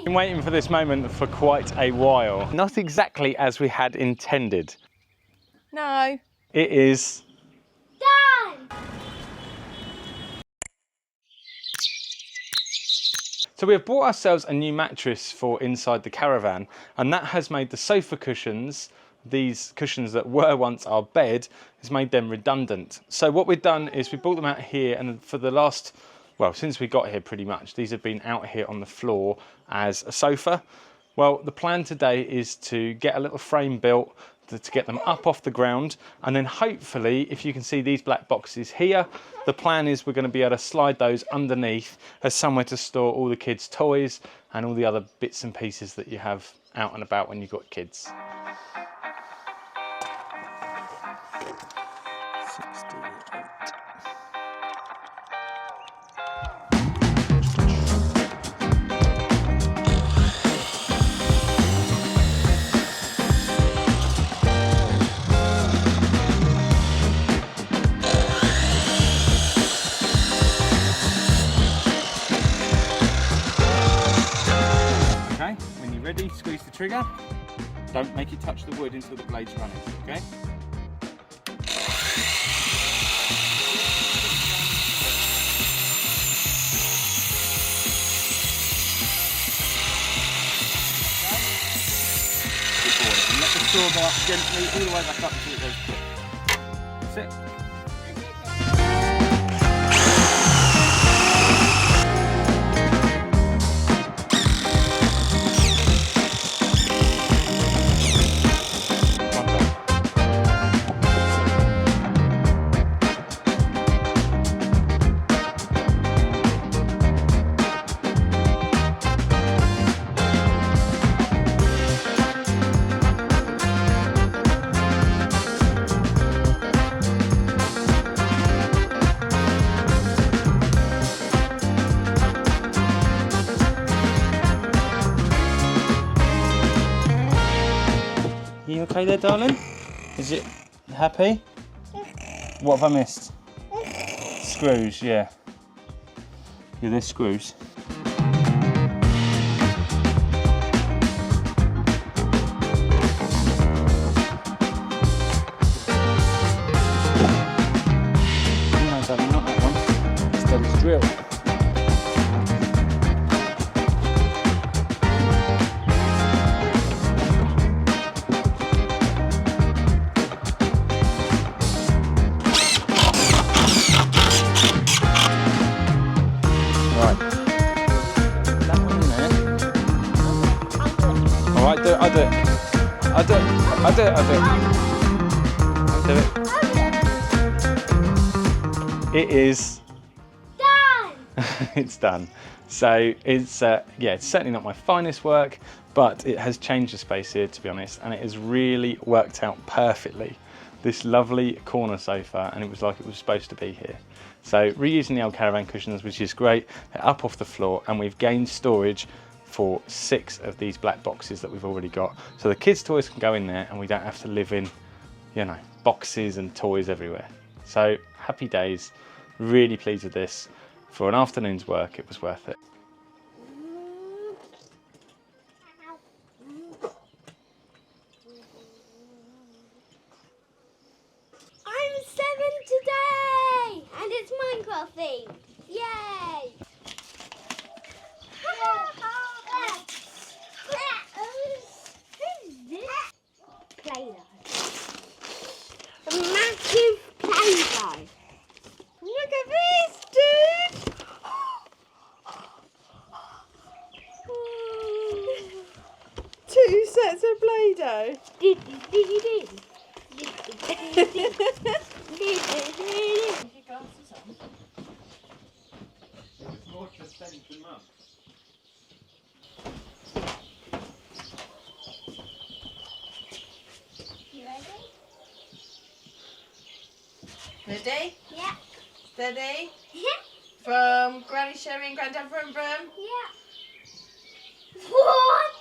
Been waiting for this moment for quite a while. Not exactly as we had intended. No. It is Done! So we have bought ourselves a new mattress for inside the caravan, and that has made the sofa cushions, these cushions that were once our bed, has made them redundant. So what we've done is we brought them out here, and for the last, well, since we got here pretty much, these have been out here on the floor as a sofa. Well, the plan today is to get a little frame built to get them up off the ground, and then hopefully, if you can see these black boxes here, the plan is we're going to be able to slide those underneath as somewhere to store all the kids' toys and all the other bits and pieces that you have out and about when you've got kids. 68. Ready? Squeeze the trigger. Don't make it touch the wood until the blade's running, okay? Good boy. And let the saw go up gently all the way back up until it goes quick. That's it. You okay there, darling? Is it happy? What have I missed? Screws, yeah. Yeah, there's screws. No, darling, not that one. It's Daddy's drill. It is done. It's done. So it's yeah, it's certainly not my finest work, but it has changed the space here, to be honest, and it has really worked out perfectly. This lovely corner sofa, and it was like it was supposed to be here. So reusing the old caravan cushions, which is great, they're up off the floor, and we've gained storage for 6 of these black boxes that we've already got. So the kids' toys can go in there, and we don't have to live in, you know, boxes and toys everywhere. So happy days, really pleased with this. For an afternoon's work, it was worth it. I'm 7 today, and it's Minecraft themed. Yay! Who's this? Play-Doh. A massive Play-Doh. Look at this, dude! Two sets of Play-Doh. You ready? Ready? Yeah. Steady? Yeah. From Granny Sherry and Granddad Vroom Vroom. Yeah. What?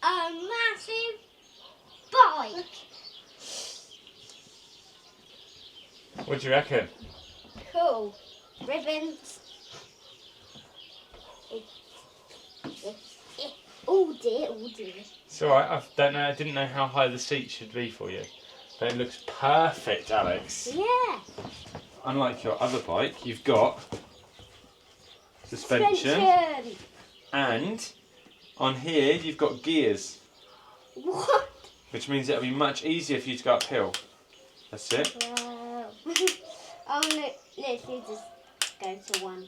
A massive bike. What do you reckon? Cool. Ribbons. Oh dear, oh dear. It's alright, I didn't know how high the seat should be for you. But it looks perfect, Alex. Yeah. Unlike your other bike, you've got suspension. And on here you've got gears. What? Which means it'll be much easier for you to go uphill. That's it. Wow. Oh no, literally just go to one.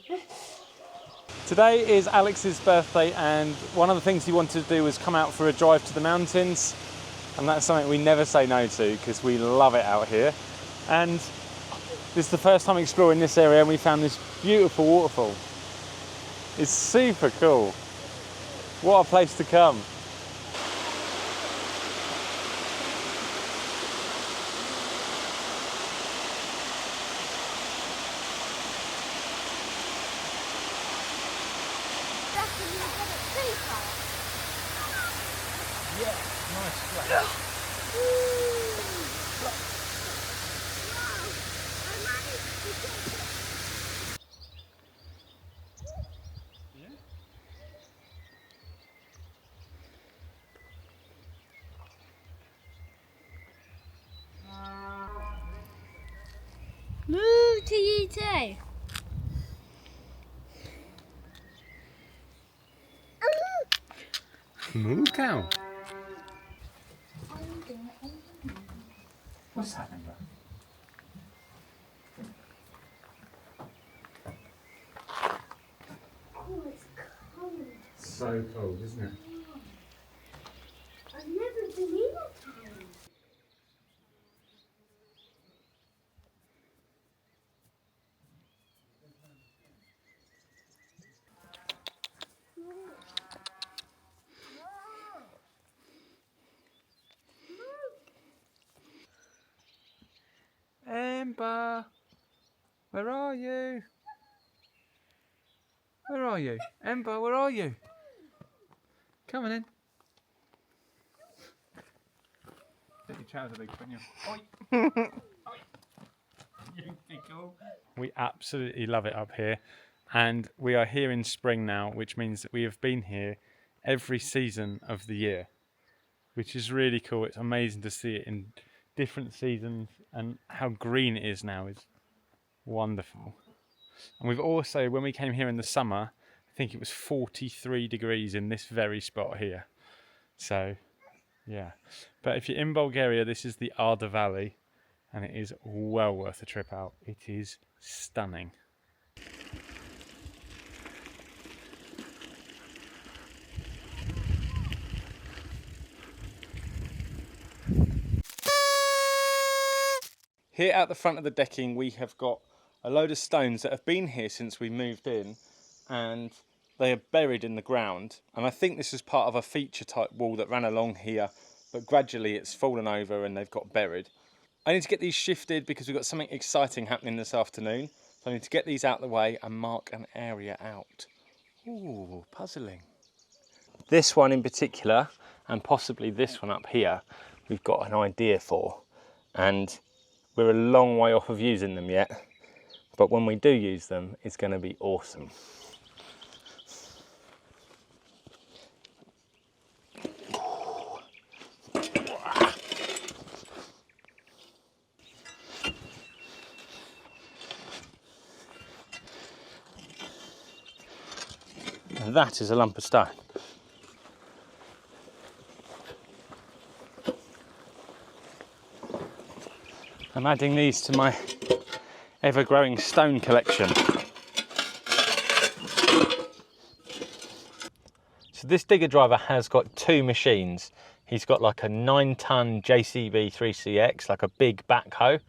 Today is Alex's birthday, and one of the things he wanted to do was come out for a drive to the mountains, and that's something we never say no to because we love it out here. And this is the first time exploring this area, and we found this beautiful waterfall. It's super cool. What a place to come. Move to you too. Move, cow. What's happening, bro? Oh, it's cold. So cold, isn't it? I've never been in a town. Ember, where are you? Where are you? Ember, where are you? Come on in. Take your trousers loose, won't you? We absolutely love it up here, and we are here in spring now, which means that we have been here every season of the year, which is really cool. It's amazing to see it in different seasons, and how green it is now is wonderful. And we've also, when we came here in the summer, I think it was 43 degrees in this very spot here. So yeah, but if you're in Bulgaria, this is the Arda Valley, and it is well worth a trip out. It is stunning. Here at the front of the decking, we have got a load of stones that have been here since we moved in, and they are buried in the ground. And I think this is part of a feature type wall that ran along here, but gradually it's fallen over and they've got buried. I need to get these shifted because we've got something exciting happening this afternoon. So I need to get these out of the way and mark an area out. Ooh, puzzling. This one in particular, and possibly this one up here, we've got an idea for. And we're a long way off of using them yet, but when we do use them, it's going to be awesome. And that is a lump of stone. I'm adding these to my ever-growing stone collection. So this digger driver has got two machines. He's got like a 9-ton JCB 3CX, like a big backhoe,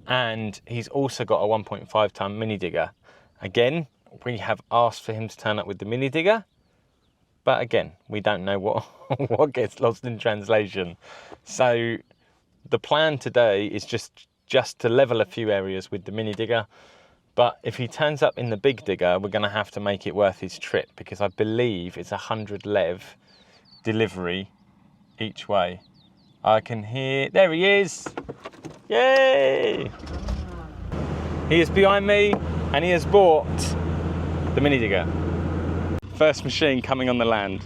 and he's also got a 1.5-ton mini digger. Again, we have asked for him to turn up with the mini digger, but again, we don't know what gets lost in translation. So the plan today is just to level a few areas with the mini digger, but if he turns up in the big digger, we're going to have to make it worth his trip, because I believe it's 100 lev delivery each way. I can hear, there he is, yay! He is behind me and he has bought the mini digger. First machine coming on the land.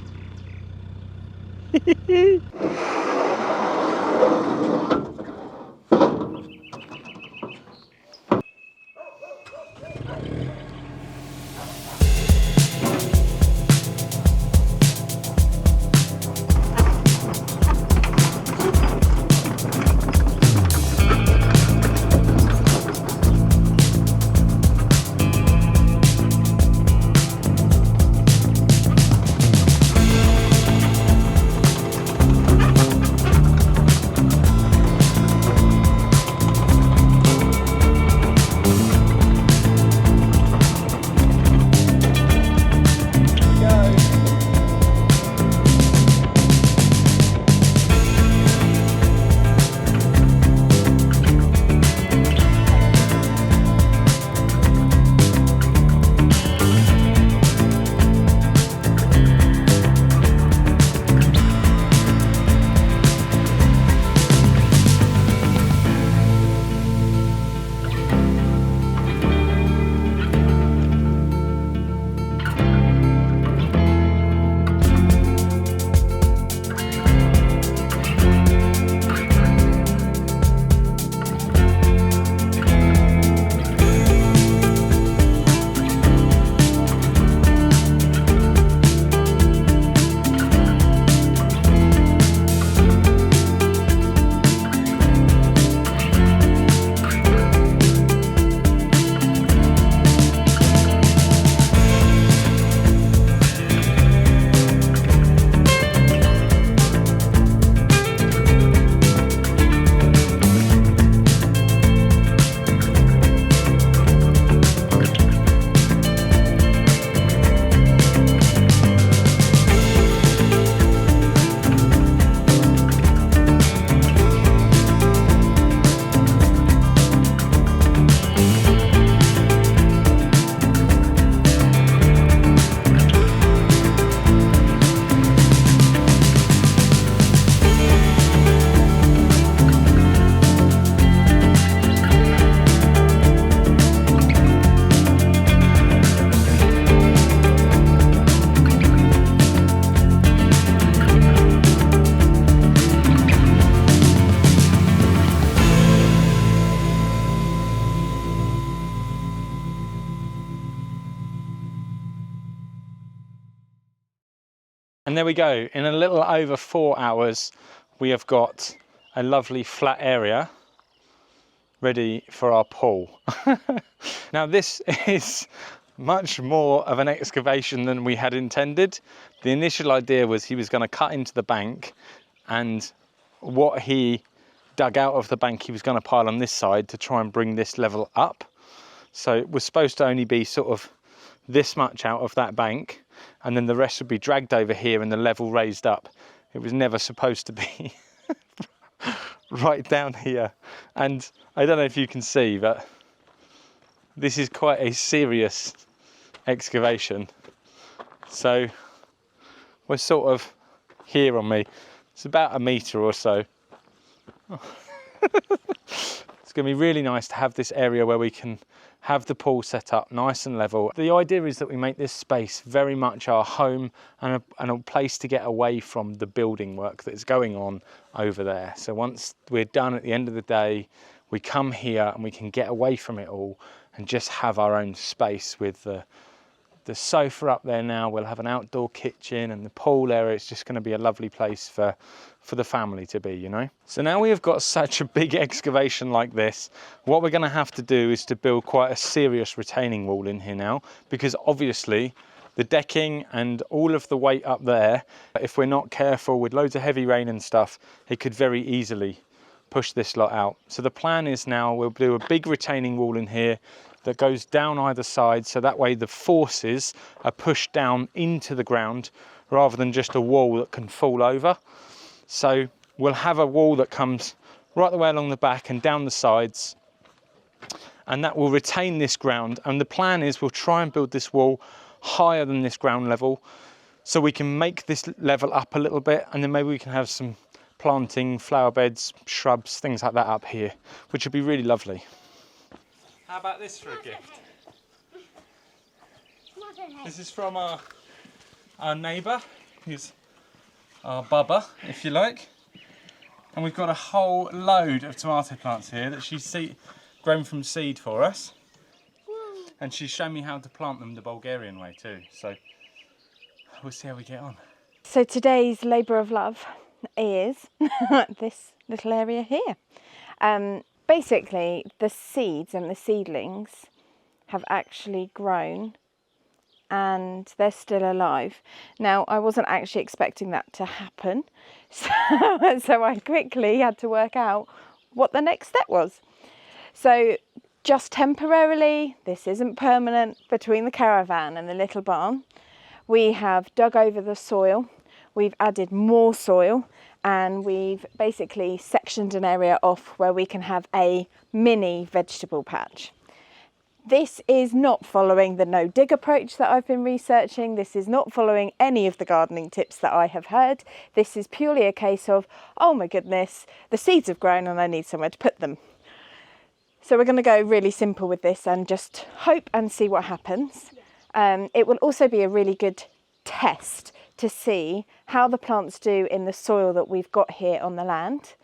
And there we go. In a little over 4 hours, we have got a lovely flat area ready for our pool. Now this is much more of an excavation than we had intended. The initial idea was he was going to cut into the bank, and what he dug out of the bank he was going to pile on this side to try and bring this level up. So it was supposed to only be sort of this much out of that bank, and then the rest would be dragged over here and the level raised up. It was never supposed to be right down here. And I don't know if you can see, but this is quite a serious excavation. So we're sort of here on me. It's about 1 metre or so. It's going to be really nice to have this area where we can have the pool set up nice and level. The idea is that we make this space very much our home and a place to get away from the building work that's going on over there. So once we're done at the end of the day, we come here and we can get away from it all and just have our own space with the sofa up there. Now we'll have an outdoor kitchen and the pool area. It's just going to be a lovely place for the family to be, you know. So now we have got such a big excavation like this, what we're going to have to do is to build quite a serious retaining wall in here now, because obviously the decking and all of the weight up there, if we're not careful with loads of heavy rain and stuff, it could very easily push this lot out. So the plan is now we'll do a big retaining wall in here that goes down either side, so that way the forces are pushed down into the ground rather than just a wall that can fall over. So we'll have a wall that comes right the way along the back and down the sides, and that will retain this ground. And the plan is we'll try and build this wall higher than this ground level, so we can make this level up a little bit, and then maybe we can have some planting, flower beds, shrubs, things like that up here, which would be really lovely. How about this for a gift? This is from our our neighbour, who's our bubba, if you like. And we've got a whole load of tomato plants here that she's grown from seed for us. And she's shown me how to plant them the Bulgarian way too. So we'll see how we get on. So today's labour of love is this little area here. Basically, the seeds and the seedlings have actually grown and they're still alive. Now, I wasn't actually expecting that to happen, so I quickly had to work out what the next step was. So just temporarily, this isn't permanent, between the caravan and the little barn, we have dug over the soil, we've added more soil, and we've basically sectioned an area off where we can have a mini vegetable patch. This is not following the no-dig approach that I've been researching. This is not following any of the gardening tips that I have heard. This is purely a case of, oh my goodness, the seeds have grown and I need somewhere to put them. So we're going to go really simple with this and just hope and see what happens. It will also be a really good test to see how the plants do in the soil that we've got here on the land.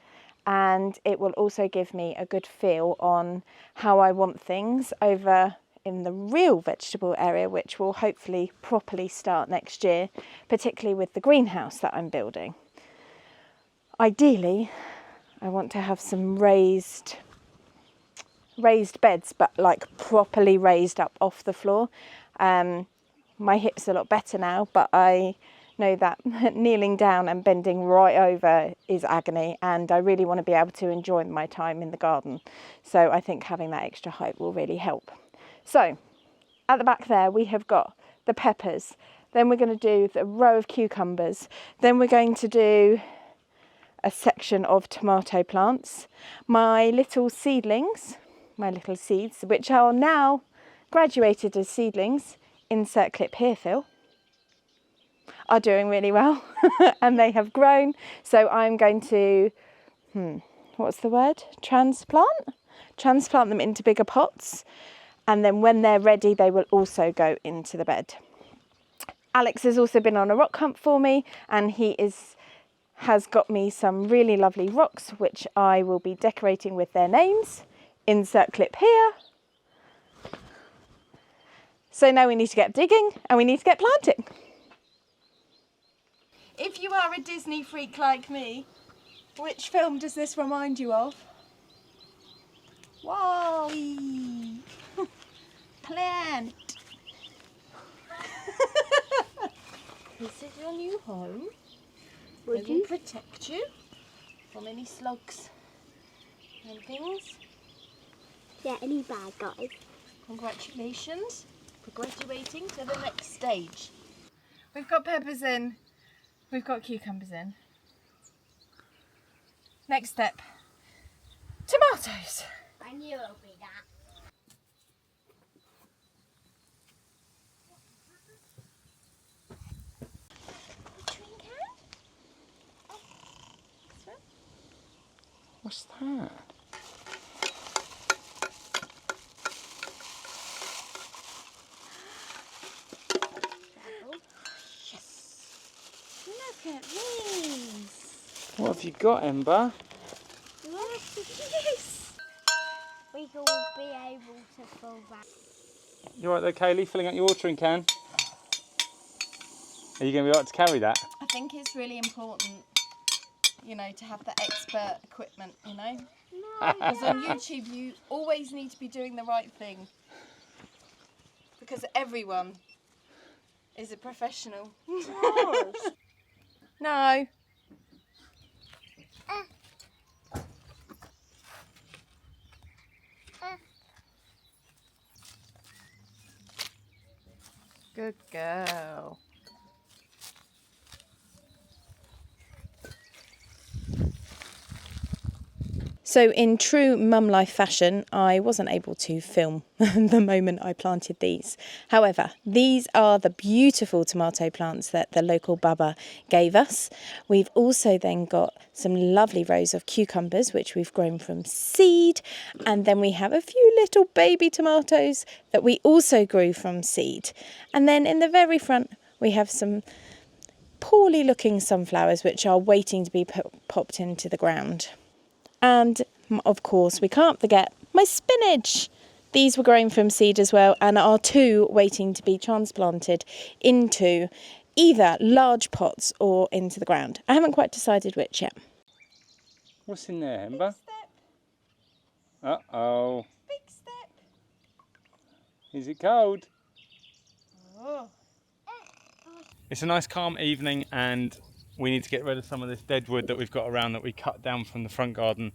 And it will also give me a good feel on how I want things over in the real vegetable area, which will hopefully properly start next year, particularly with the greenhouse that I'm building. Ideally, I want to have some raised beds, but like properly raised up off the floor. My hips are a lot better now, but I know that kneeling down and bending right over is agony, and I really want to be able to enjoy my time in the garden. So I think having that extra height will really help. So at the back there we have got the peppers, then we're going to do the row of cucumbers, then we're going to do a section of tomato plants, my little seedlings, my little seeds, which are now graduated as seedlings, insert clip here Phil, are doing really well and they have grown. So I'm going to, what's the word? Transplant them into bigger pots, and then when they're ready they will also go into the bed. Alex has also been on a rock hunt for me, and he has got me some really lovely rocks which I will be decorating with their names. Insert clip here. So now we need to get digging and we need to get planting. If you are a Disney freak like me, which film does this remind you of? Wall-E. Plant. This is your new home. It will protect you from any slugs and things. Yeah, any bad guys. Congratulations for graduating to the next stage. We've got peppers in. We've got cucumbers in. Next step, tomatoes. I knew it would be that. What's that? Look at these. What have you got, Ember? Look at this. We will be able to fill that. You alright there, Kayleigh, filling up your watering can? Are you going to be alright to carry that? I think it's really important, you know, to have the expert equipment, you know? No. Because on YouTube you always need to be doing the right thing. Because everyone is a professional. No. Good girl. So in true mum life fashion, I wasn't able to film the moment I planted these. However, these are the beautiful tomato plants that the local bubba gave us. We've also then got some lovely rows of cucumbers, which we've grown from seed. And then we have a few little baby tomatoes that we also grew from seed. And then in the very front, we have some poorly looking sunflowers which are waiting to be popped into the ground. And of course we can't forget my spinach. These were grown from seed as well and are 2 waiting to be transplanted into either large pots or into the ground. I haven't quite decided which yet. What's in there, Ember? Uh-oh. Big step. Is it cold? Oh. It's a nice calm evening and we need to get rid of some of this dead wood that we've got around that we cut down from the front garden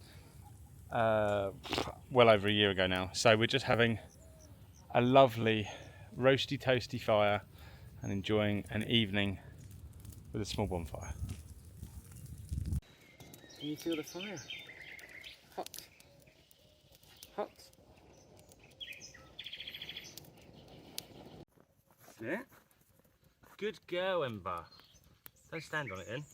well over a year ago now. So we're just having a lovely roasty toasty fire and enjoying an evening with a small bonfire. Can you feel the fire? Hot. Hot. Yeah. Good girl, Ember. Don't stand on it then.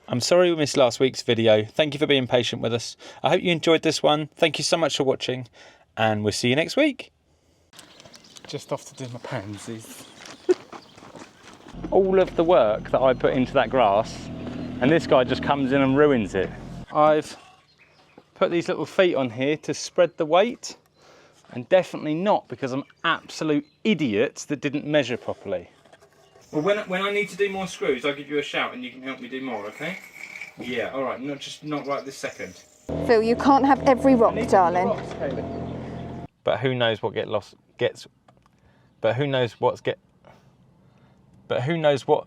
I'm sorry we missed last week's video. Thank you for being patient with us. I hope you enjoyed this one. Thank you so much for watching and we'll see you next week. Just off to do my pansies. All of the work that I put into that grass and this guy just comes in and ruins it. I've put these little feet on here to spread the weight. And definitely not because I'm an absolute idiot that didn't measure properly. Well, when I need to do more screws, I'll give you a shout and you can help me do more, okay? Yeah, all right, not right this second. Phil, you can't have every rock, darling. Rocks, but who knows what But who knows what